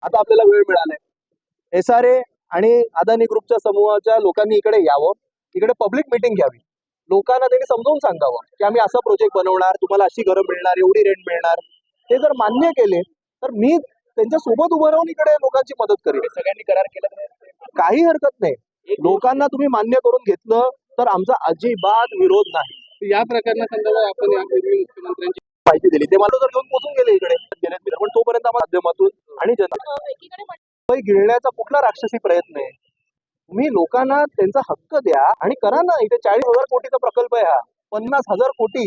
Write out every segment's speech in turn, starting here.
आता आपल्याला वेळ मिळालाय, SRA आणि अदानी ग्रुपच्या समूहाच्या लोकांनी इकडे यावं, इकडे पब्लिक मीटिंग घ्यावी, लोकांना त्यांनी समजावून सांगावं की आम्ही असा प्रोजेक्ट बनवणार, तुम्हाला अशी घरं मिळणार, एवढी रेंट मिळणार. ते जर मान्य केले तर मी त्यांच्या सोबत उभं राहून इकडे लोकांची मदत करेन. सगळ्यांनी करार केला काही हरकत नाही. लोकांना तुम्ही मान्य करून घेतलं तर आमचा अजिबात विरोध नाही. या प्रकरणासंदर्भात आपण यापूर्वी मुख्यमंत्र्यांची माहिती दिली, ते मला तर घेऊन पोहोचून गेले इकडे गेले, पण तोपर्यंत आम्हाला माध्यमातून आणि मुंबई गिळण्याचा कुठला राक्षसी प्रयत्न आहे? तुम्ही लोकांना त्यांचा हक्क द्या आणि करा ना. इथे 40,000 कोटीचा प्रकल्प आहे हा, 50,000 कोटी.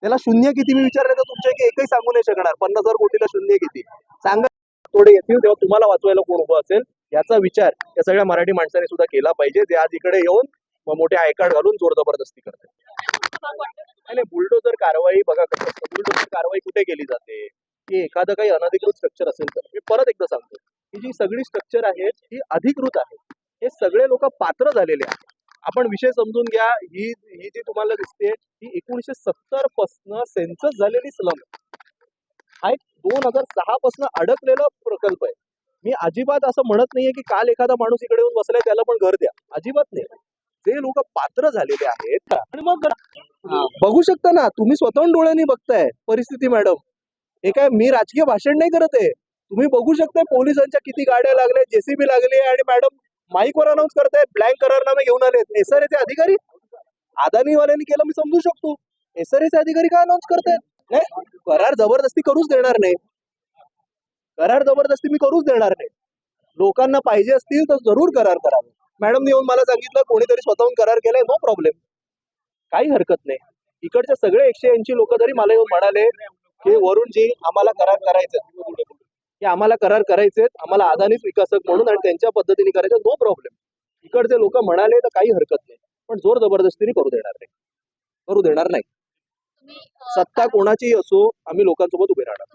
त्याला शून्य किती मी विचारले तर तुमच्या एकही सांगू नाही शकणार. 50,000 कोटीला शून्य किती सांगा. थोडे येतील तेव्हा तुम्हाला वाचवायला कोण उभं असेल याचा विचार या सगळ्या मराठी माणसांनी सुद्धा केला पाहिजे, जे आज इकडे येऊन मोठे आयकार्ड घालून जोर जबरदस्ती करते. आणि बुलडोजर कारवाई बघा कसं असतं. बुलडोजर कारवाई कुठे केली जाते की एखादं काही अनधिकृत स्ट्रक्चर असेल तर. मी परत एकदा सांगतो की जी सगळी स्ट्रक्चर आहेत ती अधिकृत आहे. हे सगळे लोक पात्र झालेले आहेत. आपण विषय समजून घ्या. ही जी तुम्हाला दिसते ही 1970 पासून सेन्सस झालेली स्लम हा एक 2006 पासून अडकलेला प्रकल्प आहे. मी अजिबात असं म्हणत नाहीये की काल एखादा माणूस इकडे येऊन बसलाय त्याला पण घर द्या, अजिबात नाही. जे लोक पात्र झालेले आहेत आणि मग बघू शकता ना, तुम्ही स्वतःहून डोळ्यांनी बघताय परिस्थिती. मॅडम, हे काय मी राजकीय भाषण नाही करत आहे. तुम्ही बघू शकताय पोलिसांच्या किती गाड्या लागल्या, JCB लागली आणि मॅडम माईकवर अनाऊन्स करतायत ब्लँक करारनामे घेऊन आलेत. SRA चे अधिकारी, अदानीवाल्यांनी केलं मी समजू शकतो. SRA चे अधिकारी काय अनाऊन्स करतायत? नाही, करार जबरदस्ती करूच देणार नाही. करार जबरदस्ती मी करूच देणार नाही. लोकांना पाहिजे असतील तर जरूर करार करावे. मॅडमने येऊन मला सांगितलं कोणीतरी स्वतःहून करार केलाय, नो प्रॉब्लेम, काही हरकत नाही. इकडचे सगळे 180 लोक जरी मला येऊन म्हणाले की वरुणजी आम्हाला करार करायचे, की आम्हाला करार करायचे, आम्हाला अदानीच विकासक म्हणून आणि त्यांच्या पद्धतीने करायचं, नो प्रॉब्लेम. इकडचे लोक म्हणाले तर काही हरकत नाही, पण जोर जबरदस्तीने करू देणार नाही, करू देणार नाही. सत्ता कोणाची असो, आम्ही लोकांसोबत उभे राहणार.